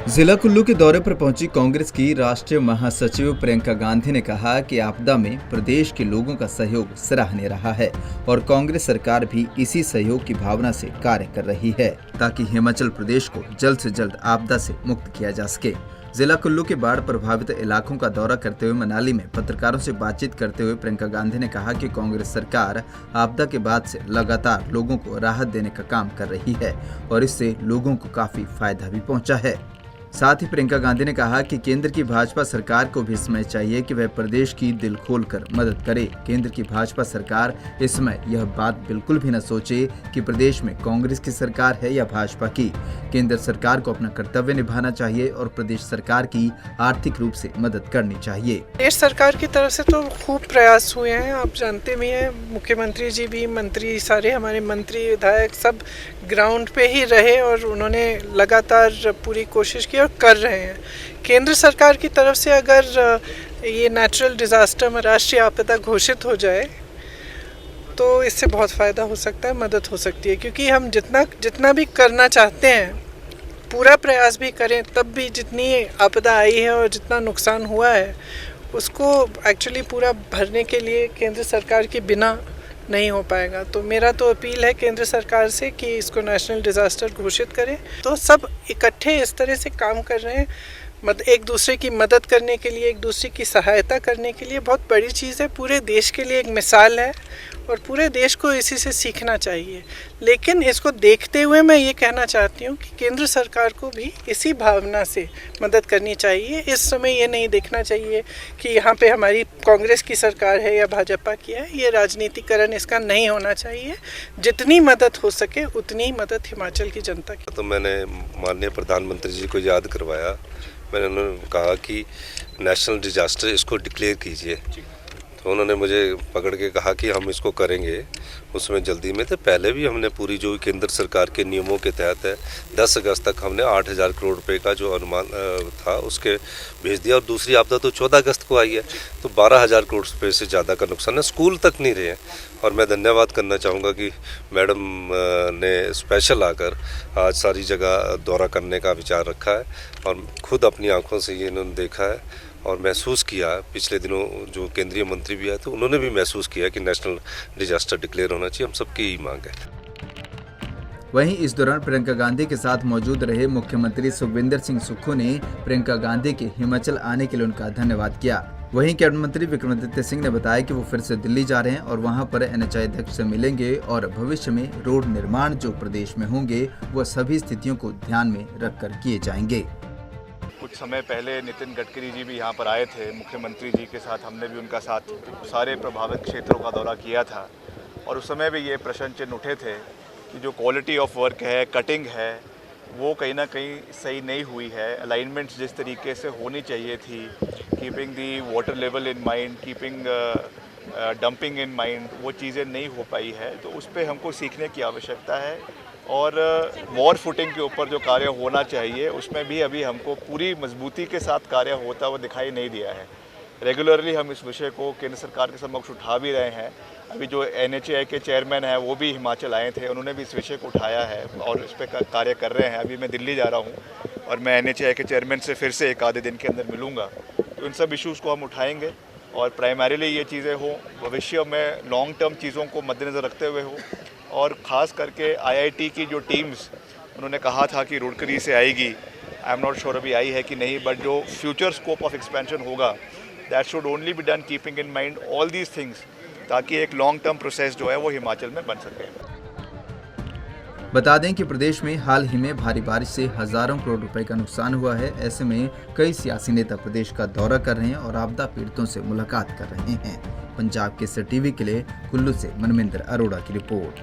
जिला कुल्लू के दौरे पर पहुंची कांग्रेस की राष्ट्रीय महासचिव प्रियंका गांधी ने कहा कि आपदा में प्रदेश के लोगों का सहयोग सराहनीय रहा है और कांग्रेस सरकार भी इसी सहयोग की भावना से कार्य कर रही है ताकि हिमाचल प्रदेश को जल्द से जल्द आपदा से मुक्त किया जा सके। जिला कुल्लू के बाढ़ प्रभावित इलाकों का दौरा करते हुए मनाली में पत्रकारों से बातचीत करते हुए प्रियंका गांधी ने कहा कि कांग्रेस सरकार आपदा के बाद से लगातार लोगों को राहत देने का काम कर रही है और इससे लोगों को काफी फायदा भी पहुंचा है। साथ ही प्रियंका गांधी ने कहा कि केंद्र की भाजपा सरकार को भी समय चाहिए कि वह प्रदेश की दिल खोलकर मदद करे। केंद्र की भाजपा सरकार इस समय यह बात बिल्कुल भी न सोचे कि प्रदेश में कांग्रेस की सरकार है या भाजपा की। केंद्र सरकार को अपना कर्तव्य निभाना चाहिए और प्रदेश सरकार की आर्थिक रूप से मदद करनी चाहिए। प्रदेश सरकार की तरफ से तो खूब प्रयास हुए हैं, आप जानते भी हैं। मुख्यमंत्री जी भी, मंत्री, सारे हमारे मंत्री विधायक सब ग्राउंड पे ही रहे और उन्होंने लगातार पूरी कोशिश की और कर रहे हैं। केंद्र सरकार की तरफ से अगर ये नेचुरल डिज़ास्टर राष्ट्रीय आपदा घोषित हो जाए तो इससे बहुत फ़ायदा हो सकता है, मदद हो सकती है। क्योंकि हम जितना भी करना चाहते हैं, पूरा प्रयास भी करें, तब भी जितनी आपदा आई है और जितना नुकसान हुआ है उसको एक्चुअली पूरा भरने के लिए केंद्र सरकार के बिना नहीं हो पाएगा। तो मेरा तो अपील है केंद्र सरकार से कि इसको नेशनल डिज़ास्टर घोषित करें। तो सब इकट्ठे इस तरह से काम कर रहे हैं, एक दूसरे की मदद करने के लिए, एक दूसरे की सहायता करने के लिए। बहुत बड़ी चीज़ है, पूरे देश के लिए एक मिसाल है और पूरे देश को इसी से सीखना चाहिए। लेकिन इसको देखते हुए मैं ये कहना चाहती हूँ कि केंद्र सरकार को भी इसी भावना से मदद करनी चाहिए। इस समय ये नहीं देखना चाहिए कि यहाँ पे हमारी कांग्रेस की सरकार है या भाजपा की है। ये राजनीतिकरण इसका नहीं होना चाहिए। जितनी मदद हो सके उतनी मदद हिमाचल की जनता की। तो मैंने माननीय प्रधानमंत्री जी को याद करवाया। मैंने उन्होंने कहा कि नेशनल डिजास्टर इसको डिक्लेयर कीजिए। तो उन्होंने मुझे पकड़ के कहा कि हम इसको करेंगे, उसमें जल्दी में। तो पहले भी हमने पूरी जो केंद्र सरकार के नियमों के तहत है 10 अगस्त तक हमने 8,000 करोड़ रुपए का जो अनुमान था उसके भेज दिया। और दूसरी आपदा तो 14 अगस्त को आई है, तो 12,000 करोड़ रुपए से ज़्यादा का नुकसान है। स्कूल तक नहीं रहे हैं। और मैं धन्यवाद करना चाहूँगा कि मैडम ने स्पेशल आकर आज सारी जगह दौरा करने का विचार रखा है और ख़ुद अपनी आँखों से ये इन्होंने देखा है और महसूस किया। पिछले दिनों जो केंद्रीय मंत्री भी आए तो उन्होंने भी महसूस किया कि नेशनल डिजास्टर डिक्लेयर होना चाहिए। हम सबकी ही मांग है। वहीं इस दौरान प्रियंका गांधी के साथ मौजूद रहे मुख्यमंत्री सुखविंदर सिंह सुक्खू ने प्रियंका गांधी के हिमाचल आने के लिए उनका धन्यवाद किया। वहीं कैबिनेट मंत्री विक्रमादित्य सिंह ने बताया कि वो फिर से दिल्ली जा रहे हैं और वहां पर NHI अध्यक्ष से मिलेंगे और भविष्य में रोड निर्माण जो प्रदेश में होंगे वह सभी स्थितियों को ध्यान में रखकर किए जाएंगे। कुछ समय पहले नितिन गडकरी जी भी यहाँ पर आए थे, मुख्यमंत्री जी के साथ हमने भी उनका साथ सारे प्रभावित क्षेत्रों का दौरा किया था। और उस समय भी ये प्रश्न चिन्ह उठे थे कि जो क्वालिटी ऑफ वर्क है, कटिंग है, वो कहीं ना कहीं सही नहीं हुई है। अलाइनमेंट्स जिस तरीके से होनी चाहिए थी, keeping the water level in mind, keeping dumping in mind, वो चीज़ें नहीं हो पाई है। तो उस पर हमको सीखने की आवश्यकता है। और वॉर फुटिंग के ऊपर जो कार्य होना चाहिए उसमें भी अभी हमको पूरी मजबूती के साथ कार्य होता हुआ दिखाई नहीं दिया है। रेगुलरली हम इस विषय को केंद्र सरकार के समक्ष उठा भी रहे हैं। अभी जो NHI के चेयरमैन हैं वो भी हिमाचल आए थे, उन्होंने भी इस विषय को उठाया है और इस पर कार्य कर रहे हैं। अभी मैं दिल्ली जा रहा हूँ और मैं NHI के चेयरमैन से फिर से एक आधे दिन के अंदर मिलूँगा। तो इन सब इशूज़ को हम उठाएँगे और प्राइमरीली ये चीज़ें हो, भविष्य में लॉन्ग टर्म चीज़ों को मद्देनज़र रखते हुए हो। और ख़ास करके IIT की जो टीम्स उन्होंने कहा था कि रुड़करी से आएगी, आई एम नॉट श्योर अभी आई है कि नहीं, बट जो फ्यूचर स्कोप ऑफ एक्सपेंशन होगा that should only be done keeping in mind all these things, ताकि एक लॉन्ग टर्म प्रोसेस जो है वो हिमाचल में बन सके। बता दें कि प्रदेश में हाल ही में भारी बारिश से हजारों करोड़ रुपए का नुकसान हुआ है। ऐसे में कई सियासी नेता प्रदेश का दौरा कर रहे हैं और आपदा पीड़ितों से मुलाकात कर रहे हैं। पंजाब केसरी टीवी के लिए कुल्लू से मनमिंदर अरोड़ा की रिपोर्ट।